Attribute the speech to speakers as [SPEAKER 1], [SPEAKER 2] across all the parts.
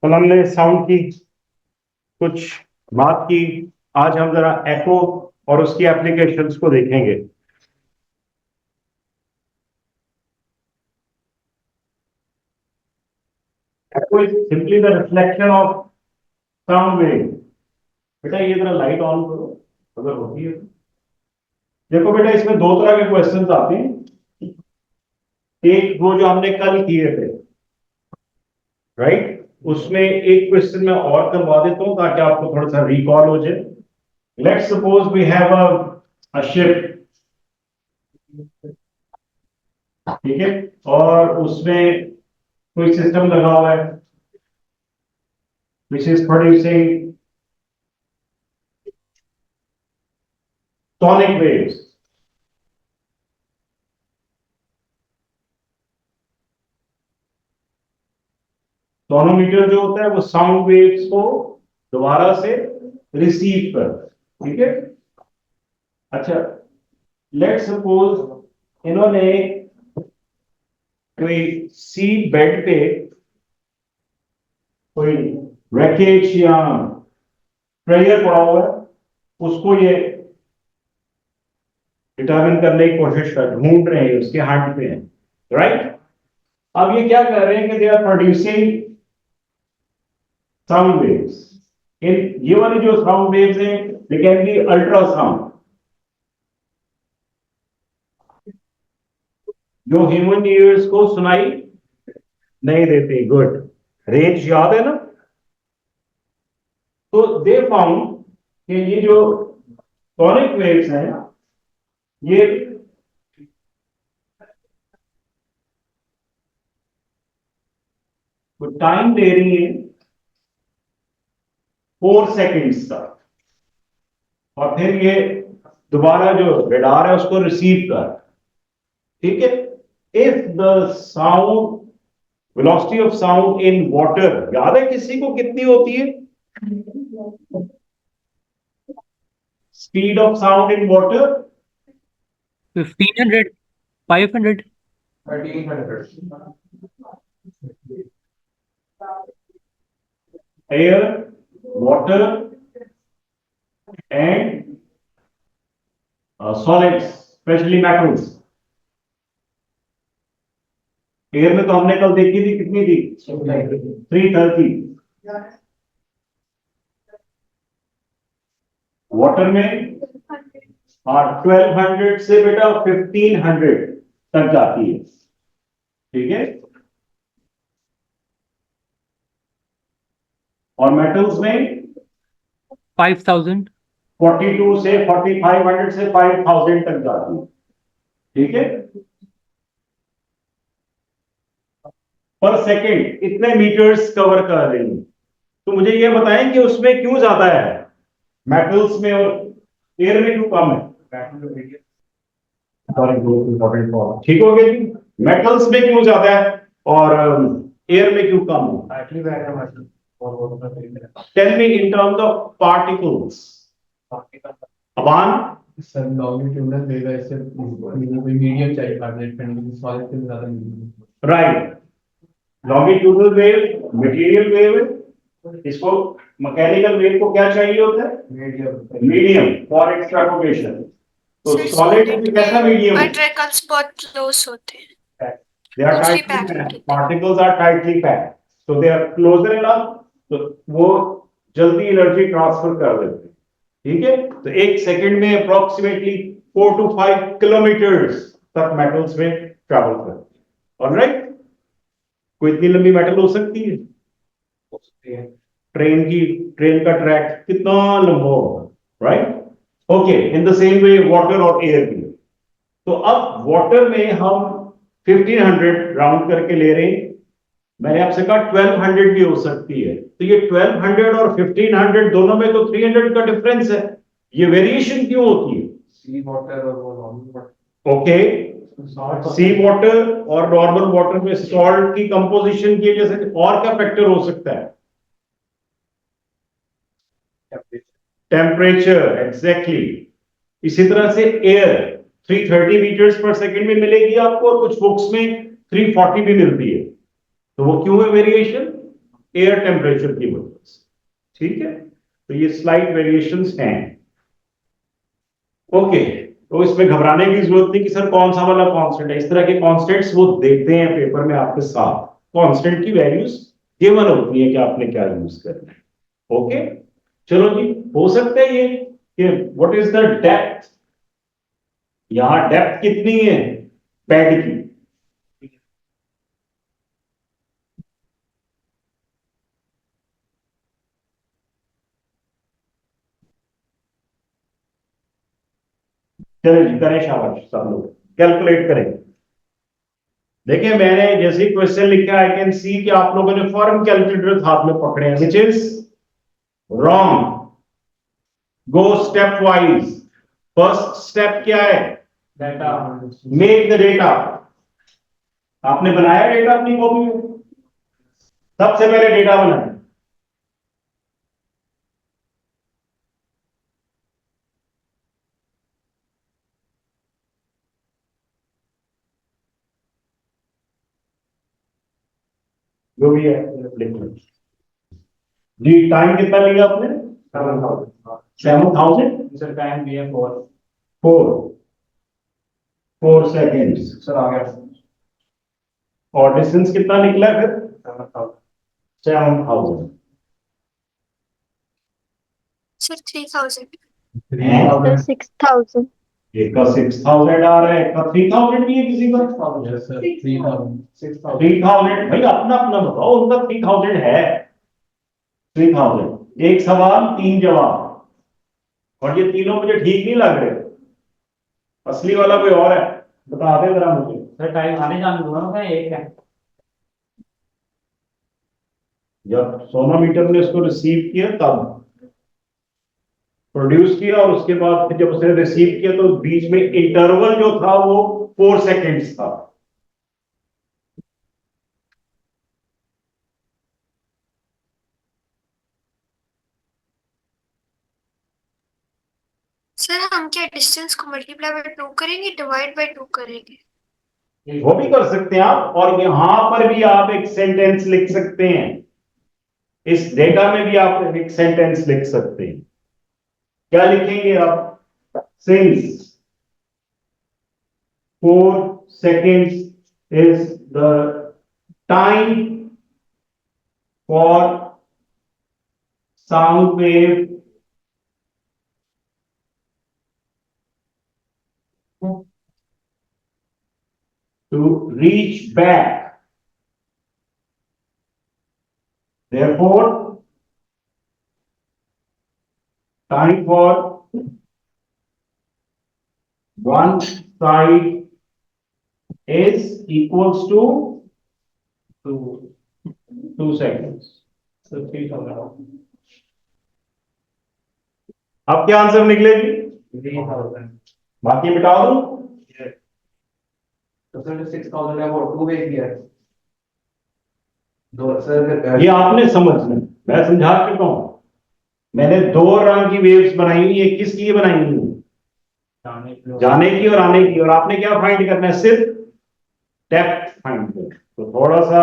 [SPEAKER 1] कल हमने साउंड की कुछ बात की। आज हम जरा एको और उसकी एप्लीकेशंस को देखेंगे। Echo is simply the reflection of sound wave. बेटा ये जरा लाइट ऑन करो अगर होती है तो। देखो बेटा, इसमें दो तरह के क्वेश्चंस आते हैं। एक वो जो हमने कल किए थे, राइट, उसमें एक क्वेश्चन मैं और करवा देता हूं ताकि आपको थोड़ा सा रिकॉल हो जाए। Let's suppose we have a ship, ठीक है, और उसमें कोई सिस्टम लगा हुआ है which is producing sonic waves। Tonometer जो होता है वो साउंड वेव्स को दोबारा से रिसीव कर, ठीक है। अच्छा, लेट सपोज इन्होंने कोई सी बेड पे कोई रैकेज या प्रेशर पड़ा हुआ है, उसको ये डिटरमिन करने की कोशिश कर ढूंढ रहे हैं, उसके हाथ पे है, राइट। अब ये क्या कर रहे हैं कि they are producing sound waves. इन ये वाली जो साउंड वेव्स हैं दे कैन बी अल्ट्रासाउंड, जो ह्यूमन ईयर्स को सुनाई नहीं देती। गुड, रेंज याद है ना। तो दे फाउंड कि ये जो सॉनिक वेव्स हैं ये टाइम ले रही है 4 सेकेंड्स तक, और फिर ये दोबारा जो रेडार है उसको रिसीव कर, ठीक है। If the sound velocity of sound in water, याद है किसी को कितनी होती है? Speed of sound in water
[SPEAKER 2] 1500, 500,
[SPEAKER 1] 1300। Air, water and solids, specially metals. Air में तो हमने कल देखी थी, कितनी थी? 330। वाटर में 1200 से बेटा 1500 तक जाती है, ठीक है। और मेटल्स में
[SPEAKER 2] 5000,
[SPEAKER 1] 42 से 4500 से 5000 तक जाती है, ठीक है। पर सेकेंड इतने मीटर्स कवर कर रही है। तो मुझे ये बताएं कि उसमें क्यों ज्यादा है, मेटल्स में, और एयर में क्यों कम है? ठीक हो गया जी। मेटल्स में क्यों ज्यादा है और एयर में क्यों कम है? Tell me in terms of particles. अबान,
[SPEAKER 3] सर लॉन्गिट्यूडनल वेव है, इससे कोई मीडियम चाहिए कार्बोनेट करने के लिए, सॉलिड से ज्यादा medium.
[SPEAKER 1] Right. Longitudinal wave material wave है, इसको मैकेनिकल वेव को क्या चाहिए होता है? Medium for extrapolation. तो सॉलिड में कैसा मीडियम है?
[SPEAKER 4] पार्टिकल्स बहुत क्लोज होते हैं,
[SPEAKER 1] They are
[SPEAKER 4] Closely
[SPEAKER 1] tightly
[SPEAKER 4] packed
[SPEAKER 1] packed.
[SPEAKER 4] होते हैं।
[SPEAKER 1] Particles are tightly packed, so they are closer enough, तो वो जल्दी एनर्जी ट्रांसफर कर देते हैं, ठीक है। तो एक सेकंड में अप्रोक्सीमेटली 4 to 5 किलोमीटर्स तक मेटल्स में ट्रैवल करते हैं, ऑलराइट। कोई इतनी लंबी मेटल हो सकती है? ट्रेन का ट्रैक कितना लंबा होगा, right. Okay, in the same way water और एयर भी। तो अब वाटर में हम 1500 राउंड करके ले रहे हैं, मैंने आपसे कहा 1200 भी हो सकती है। तो ये 1200 और 1500 दोनों में तो 300 का डिफरेंस है। ये वेरिएशन क्यों होती है?
[SPEAKER 3] सी वाटर और वो नॉर्मल वाटर।
[SPEAKER 1] ओके, सी वाटर और नॉर्मल वाटर में सॉल्ट की कंपोजिशन की वजह से और क्या फैक्टर हो सकता है? Temperature, exactly. इसी तरह से एयर 330 मीटर्स पर सेकेंड में मिलेगी आपको, और कुछ बुक्स में 340 भी मिलती है। तो वो क्यों है वेरिएशन? एयर टेम्परेचर की वजह से। ठीक है, तो ये स्लाइट वेरिएशंस हैं। ओके, तो इसमें घबराने की जरूरत नहीं कि सर कौन सा वाला कांस्टेंट है। इस तरह के कांस्टेंट्स वो देते हैं पेपर में आपके साथ, कांस्टेंट की वैल्यूज गिवन होती है कि आपने क्या यूज करना है। ओके, चलो जी, हो सकता है ये कि व्हाट इज द डेप्थ, यहां डेप्थ कितनी है बेड की, चले जी करें, शाबाश सब लोग कैलकुलेट करें। देखिए मैंने जैसे ही क्वेश्चन लिखा आई कैन सी कि आप लोगों ने फॉर्म कैलकुलेटर हाथ में पकड़े हैं, which is wrong. Go step wise. First step क्या है?
[SPEAKER 3] Data
[SPEAKER 1] make the data. आपने बनाया डेटा अपनी कॉपी में? सबसे पहले डेटा बनाए। जो भी है लिख लो जी। टाइम कितना लिया आपने? 7,000।
[SPEAKER 3] सर टाइम भी है 4
[SPEAKER 1] 4 सेकेंड।
[SPEAKER 3] सर आ गया
[SPEAKER 1] और डिस्टेंस कितना निकला फिर?
[SPEAKER 3] 7,000
[SPEAKER 1] 7,000।
[SPEAKER 4] Sir, 3,000.
[SPEAKER 1] हैं?
[SPEAKER 5] 6,000.
[SPEAKER 1] एक का 6,000 आ रहा है, एक का 3,000 भी है किसी का।
[SPEAKER 3] यस सर 3,000 6,000
[SPEAKER 1] 3,000 भाई अपना अपना बताओ, उनका 3,000 है। 3,000 एक सवाल 3 जवाब, और ये तीनों मुझे ठीक नहीं लग रहे। असली वाला कोई और है, बता दे जरा मुझे।
[SPEAKER 3] सर टाइम आने जाने दूंगा ना, एक है
[SPEAKER 1] जब सोनोमीटर ने इसको रिसीव किया तब प्रोड्यूस किया, और उसके बाद फिर जब उसने रिसीव किया तो बीच में इंटरवल जो था वो 4 सेकेंड्स था।
[SPEAKER 4] सर हम क्या डिस्टेंस को मल्टीप्लाई बाय 2 करेंगे, डिवाइड बाय 2 करेंगे?
[SPEAKER 1] वो भी कर सकते हैं आप, और यहां पर भी आप एक सेंटेंस लिख सकते हैं। इस डेटा में भी आप एक सेंटेंस लिख सकते हैं। क्या लिखेंगे आप? Since 4 seconds is the time for sound wave to reach back. Therefore, time for one side is equals to 2 seconds.
[SPEAKER 3] Sir 3,000
[SPEAKER 1] अब क्या आंसर निकलेगी?
[SPEAKER 3] 3,000
[SPEAKER 1] बाकी मिटा दो।
[SPEAKER 3] तो सर 6,000 है वो 2 वे किया है दो सर
[SPEAKER 1] ये आपने समझना, मैं समझा चुका हूं। मैंने 2 रंग की वेव्स बनाई हुई है, किस लिए बनाई हुई है? जाने की और आने की। और आपने क्या फाइंड करना है? सिर्फ डेप्थ फाइंड करना। तो थोड़ा सा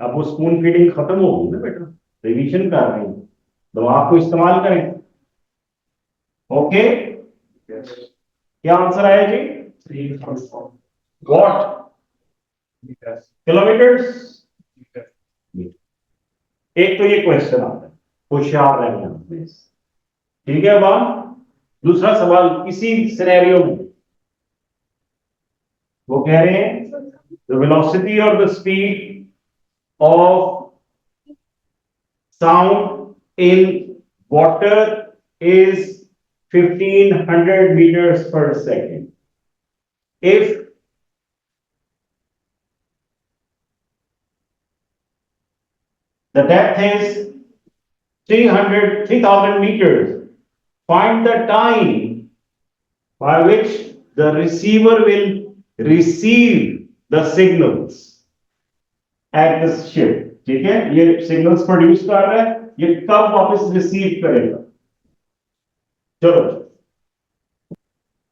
[SPEAKER 1] अब वो स्पून फीडिंग खत्म होगी ना बेटा, रिवीजन कर रहे हैं, दिमाग को इस्तेमाल करें। ओके, क्या आंसर आया जी?
[SPEAKER 3] 3,000
[SPEAKER 1] वॉट किलोमीटर्स? एक तो ये क्वेश्चन आता है, होशियार रहना है। ठीक है बात। दूसरा सवाल किसी सिनेरियो में वो कह रहे हैं द वेलोसिटी और the speed of sound in water is 1,500 meters per second. If the depth is 3,000 meters, find the time by which the receiver will receive the signals at this ship. ठीक है, ये signals produce कर रहा है, ये कब वापस receive करेगा? चलो,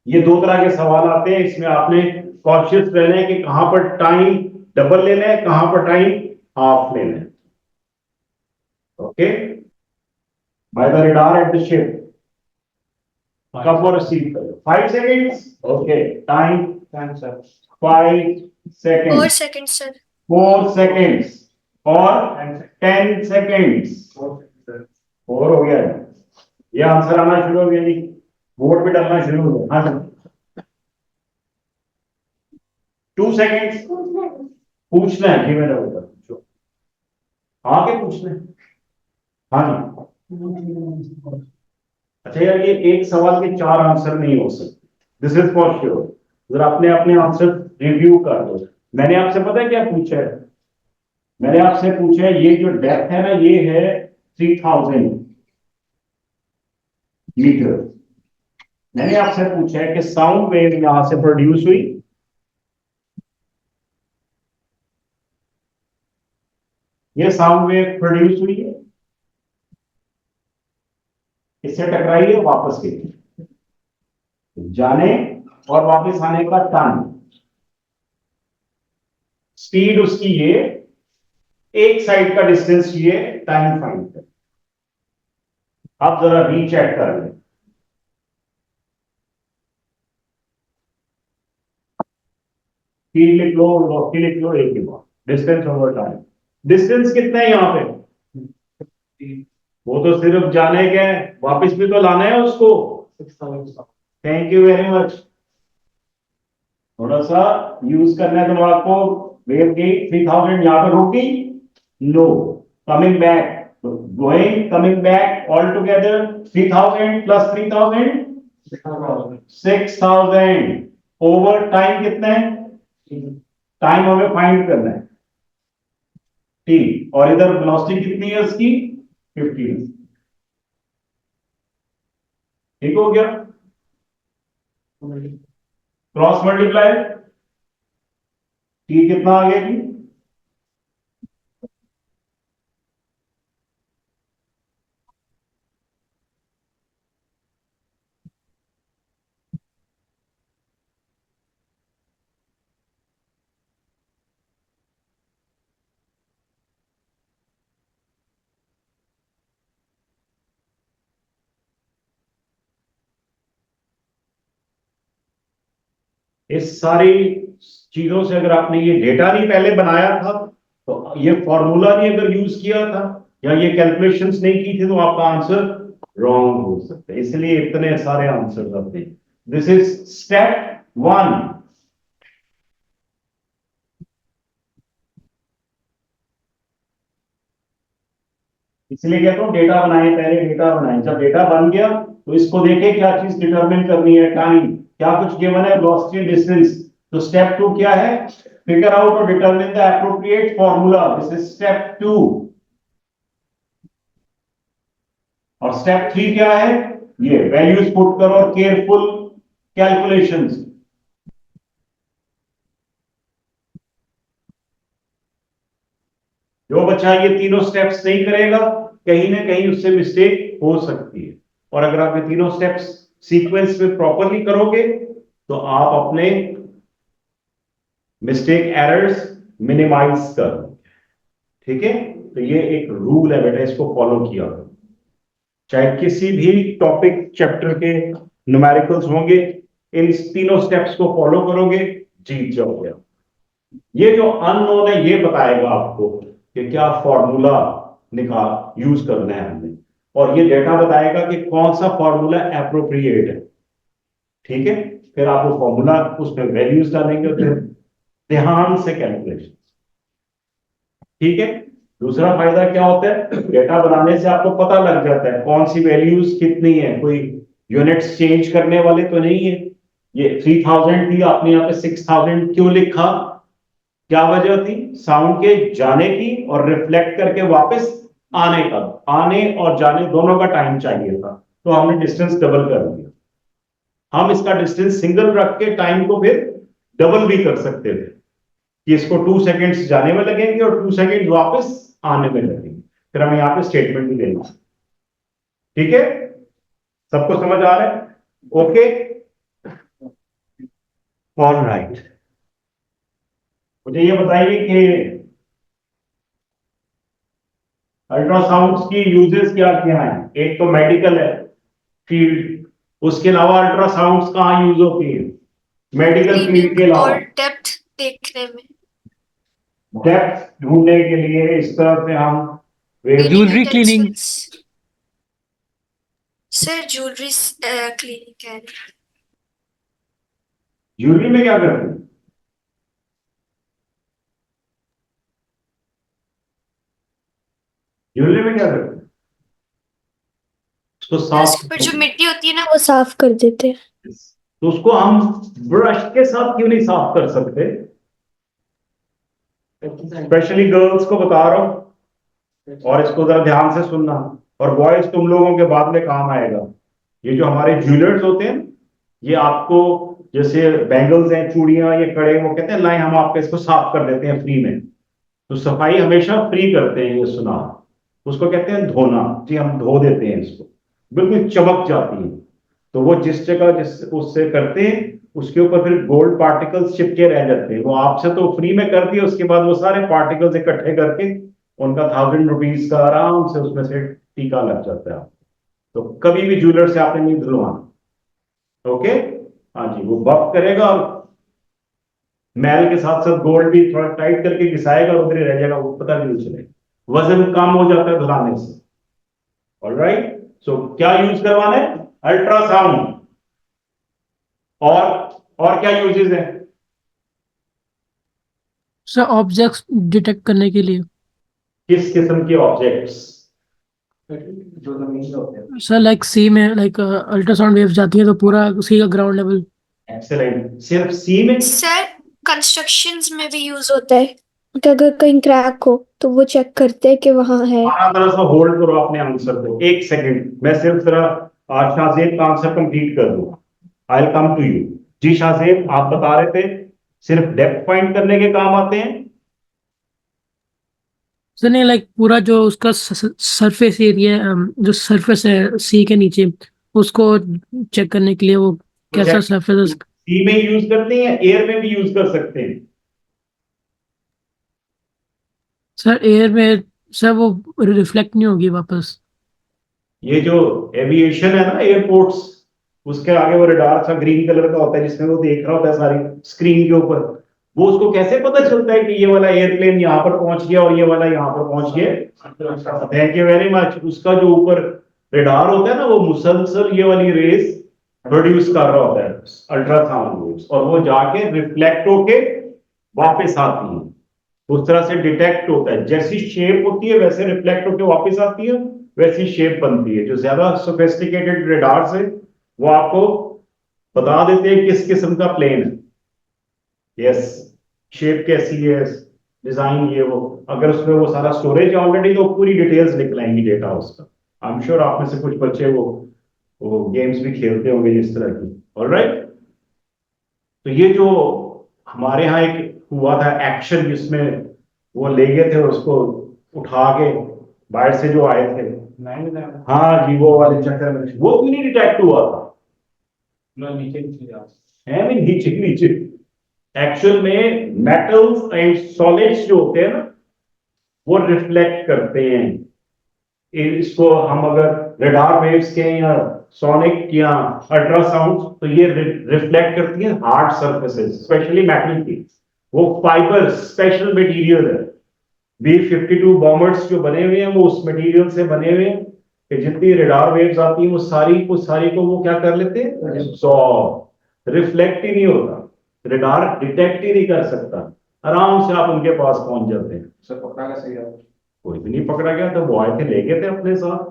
[SPEAKER 1] ये 2 तरह के सवाल आते हैं, इसमें आपने कॉन्शियस रहना है कि कहां पर टाइम डबल लेना है, कहां पर टाइम हाफ लेना है। Okay, by the radar at the ship, कब वो रिसीव करें? 5 seconds, okay, time 5
[SPEAKER 4] 4
[SPEAKER 1] seconds,
[SPEAKER 4] seconds, sir.
[SPEAKER 1] 4 seconds और 10 सेकेंड्स, 4 हो गया है। ये आंसर आना शुरू हो गया जी, बोर्ड पे डलना शुरू हो गया। हाँ सर, 2 सेकेंड्स पूछना है जी, मैंने बोला पूछो, आगे पूछना है। हाँ जी, अच्छा यार, ये एक सवाल के 4 आंसर नहीं हो सकते, दिस इज फॉर श्योर। अगर आपने अपने आंसर रिव्यू कर दो। मैंने आपसे पता है क्या पूछा है? मैंने आपसे पूछा है ये जो डेप्थ है ना, ये है 3000 मीटर। मैंने आपसे पूछा है कि साउंड वेव यहां से प्रोड्यूस हुई, ये साउंड वेव प्रोड्यूस हुई है, इससे टकराई है, वापस गई, जाने और वापस आने का टाइम, स्पीड उसकी ये, एक साइड का डिस्टेंस ये, टाइम फाइंड कर। आप जरा रीचेक कर लें। लिख लो, लिख लो एक ही बार, डिस्टेंस ओवर टाइम। डिस्टेंस कितना है यहाँ पे? वो तो सिर्फ जाने के, वापस भी तो लाना है उसको। Thank you very much. थोड़ा सा यूज करना है दिमाग को। वेव की 3000 यहां पे रुकी, no, coming back, going, coming back, all together 3000 plus 3000 6000। Over time कितना है? टाइम हमें फाइंड करना है, टी, और इधर वेलोसिटी कितनी है उसकी? 15। ठीक हो गया, क्रॉस मल्टीप्लाई, टी कितना आ गया जी? इस सारी चीजों से अगर आपने ये डेटा नहीं पहले बनाया था, तो ये फॉर्मूला नहीं अगर यूज किया था, या ये कैलकुलेशंस नहीं की थी, तो आपका आंसर रॉन्ग हो सकता है। इसलिए इतने सारे आंसर आते हैं। This is step 1। इसलिए कहता हूं डेटा बनाए, पहले डेटा बनाए। जब डेटा बन गया तो इसको देखे क्या चीज डिटरमिन करनी है, टाइम, क्या कुछ गिवन है, वेलोसिटी, डिस्टेंस। तो स्टेप 2 क्या है? फिगर आउट और determine the appropriate formula, this is step 2। और स्टेप 3 क्या है? ये वैल्यूज पुट करो और केयरफुल कैलकुलेशंस। जो बच्चा ये तीनों स्टेप्स नहीं करेगा, कहीं ना कहीं उससे मिस्टेक हो सकती है। और अगर आप ये तीनों स्टेप्स सीक्वेंस में प्रॉपरली करोगे, तो आप अपने मिस्टेक एरर्स मिनिमाइज कर, ठीक है? तो ये एक रूल है बेटा, इसको फॉलो किया करो। चाहे किसी भी टॉपिक चैप्टर के न्यूमेरिकल्स होंगे, इन तीनों स्टेप्स को फॉलो करोगे, जीत जाओगे। ये जो अननोन है, ये बताएगा आपको कि क्या फॉर्मूला निकाल यूज करना है हमने, और ये डेटा बताएगा कि कौन सा फॉर्मूला एप्रोप्रिएट है, ठीक है? फिर आप वो फॉर्मूला, उसमें वैल्यूज डालेंगे और फिर ध्यान से कैलकुलेशन, ठीक है? दूसरा फायदा क्या होता है? डेटा बनाने से आपको पता लग जाता है कौन सी वैल्यूज कितनी है, कोई यूनिट्स चेंज करने वाले तो नहीं है। ये 3000 थी, आपने यहाँ पे 6000 क्यों लिखा? क्या वजह थी? साउंड के जाने की और रिफ्लेक्ट करके वापस आने का, आने और जाने दोनों का टाइम चाहिए था, तो हमने डिस्टेंस डबल कर दिया। हम इसका डिस्टेंस सिंगल रख के टाइम को फिर डबल भी कर सकते थे, कि इसको 2 सेकेंड्स जाने में लगेंगे और 2 सेकेंड वापस आने में लगेंगे। फिर हम यहाँ पे स्टेटमेंट भी देंगे, ठीक है? सबको समझ आ रहा है? Okay, all right. मुझे ये बताइए कि अल्ट्रासाउंड की यूजेस क्या क्या है? एक तो मेडिकल है फील्ड, उसके अलावा अल्ट्रासाउंड कहाँ यूज होती है? मेडिकल फील्ड के
[SPEAKER 4] क्लीनिंग
[SPEAKER 1] अलावा
[SPEAKER 4] और डेप्थ देखने में,
[SPEAKER 1] डेप्थ ढूंढने के लिए इस तरह से हम wave
[SPEAKER 2] Jewelry cleaning.
[SPEAKER 4] Sir jewellery cleaning कह रहे हैं।
[SPEAKER 1] ज्वेलरी में क्या करते हैं? ज्वेलरी में क्या करते हैं? उसको साफ,
[SPEAKER 4] उसके ऊपर जो मिट्टी होती है ना वो साफ कर देते हैं।
[SPEAKER 1] तो उसको हम ब्रश के साथ क्यों नहीं साफ कर सकते? स्पेशली गर्ल्स को बता रहा हूं, और इसको जरा ध्यान से सुनना, और बॉयज तुम लोगों के बाद में काम आएगा। ये जो हमारे ज्वेलर्स होते हैं, ये आपको जैसे बैंगल्स हैं, चूड़ियां, ये कड़े, वो कहते हैं लाइन हम आपके इसको साफ कर देते हैं फ्री में। तो सफाई हमेशा फ्री करते हैं, ये सुना। उसको कहते हैं धोना, जी हम धो देते हैं इसको, बिल्कुल चमक जाती है। तो वो जिस जगह जिस उससे करते हैं उसके ऊपर फिर गोल्ड पार्टिकल्स चिपके रह जाते हैं। वो आपसे तो फ्री में कर दिए, उसके बाद वो सारे पार्टिकल्स इकट्ठे करके उनका 1000 रुपीज का आराम से उसमें से टीका लग जाता है। तो कभी भी ज्वेलर से आपने नहीं धुलवाना, ओके? हाँ जी, वो बफ करेगा और मैल के साथ साथ गोल्ड भी थोड़ा टाइट करके घिसाएगा, उधर ही रह जाएगा, वो पता भी नहीं चलेगा। वजन कम हो जाता है धुलाने से। ऑलराइट, सो क्या यूज करवाना है? अल्ट्रासाउंड। और क्या यूजेस है?
[SPEAKER 2] सर ऑब्जेक्ट्स डिटेक्ट करने के लिए।
[SPEAKER 1] किस किस्म के ऑब्जेक्ट्स?
[SPEAKER 3] जो जमीन में होते हैं।
[SPEAKER 2] सर लाइक सी में लाइक अल्ट्रासाउंड वेव्स जाती है तो पूरा सी का ग्राउंड लेवल।
[SPEAKER 1] एक्सेलेंट। सिर्फ सी में?
[SPEAKER 4] सर कंस्ट्रक्शंस में भी यूज होता है कि अगर कहीं क्रैक हो तो वो चेक करते हैं कि वहां है।
[SPEAKER 1] थोड़ा सा होल्ड करो अपने आंसर को, एक सेकंड, मैं सिर्फ जरा शाहजेब का आंसर कंप्लीट कर दूं। I will come to you. जी शाहजेब, आप बता रहे थे सिर्फ डेप्थ फाइंड करने के काम आते हैं?
[SPEAKER 2] सर नहीं लाइक पूरा जो उसका सरफेस एरिया, जो सरफेस है सी के नीचे, उसको चेक करने के लिए वो कैसा सरफेस।
[SPEAKER 1] सी में यूज करते हैं, एयर में भी यूज कर सकते हैं।
[SPEAKER 2] सर एयर में सर वो रिफ्लेक्ट नहीं होगी वापस।
[SPEAKER 1] ये जो एविएशन है ना, एयरपोर्ट्स, उसके आगे वो रडार सा ग्रीन कलर का होता है जिसमें वो देख रहा होता है सारी स्क्रीन के ऊपर। वो उसको कैसे पता चलता है कि ये वाला एयरप्लेन यहाँ पर पहुंच गया और ये वाला यहाँ पर पहुंच गया? Thank you very much. उसका जो ऊपर रडार होता है ना, वो मुसलसल ये वाली रेस प्रोड्यूस कर रहा होता है, अल्ट्रासाउंड वेव्स, और वो जाके रिफ्लेक्ट होके वापस आती है। उस तरह से डिटेक्ट होता है, जैसी शेप होती है वैसे रिफ्लेक्ट होकर वापस आती है, वैसी शेप बनती है। जो ज्यादा सोफिस्टिकेटेड रेडार्स है वो आपको बता देते हैं किस किस्म का प्लेन है। यस, शेप कैसी है, डिजाइन ये वो। अगर उसमें वो सारा स्टोरेज ऑलरेडी, तो पूरी डिटेल्स निकल आएंगी डेटा उसका। आई एम श्योर आप में से कुछ बच्चे वो गेम्स भी खेलते होंगे जिस तरह की। ऑलराइट, तो ये जो हमारे यहाँ एक हुआ था एक्शन जिसमें वो ले गए थे उसको उठा के बाहर से जो आए थे, हाँ जी, वो वाले चक्कर में वो क्यों नहीं डिटेक्ट हुआ था?
[SPEAKER 3] नीचे
[SPEAKER 1] है नहीं, नीचे नीचे एक्चुअल में मेटल्स एंड सॉलिड्स जो होते हैं ना, वो रिफ्लेक्ट करते हैं। इसको हम अगर रडार वेव्स के या सोनिक या अल्ट्रासाउंड, तो ये रिफ्लेक्ट करती है हार्ड सरफेसेस, स्पेशली मेटल की। वो फाइबर स्पेशल मटेरियल है। B-52 बॉम्बर्स जो बने हुए हैं वो उस मटेरियल से बने हुए हैं कि जितनी रडार वेव्स आती हैं वो सारी को वो क्या कर लेते हैं, एब्सॉर्ब। रिफ्लेक्ट ही नहीं होता, रडार डिटेक्ट ही नहीं कर सकता, आराम से आप उनके पास पहुंच जाते हैं।
[SPEAKER 3] सर पकड़ा का सही है।
[SPEAKER 1] कोई भी नहीं पकड़ा गया था, वो आए थे ले गए थे अपने साथ।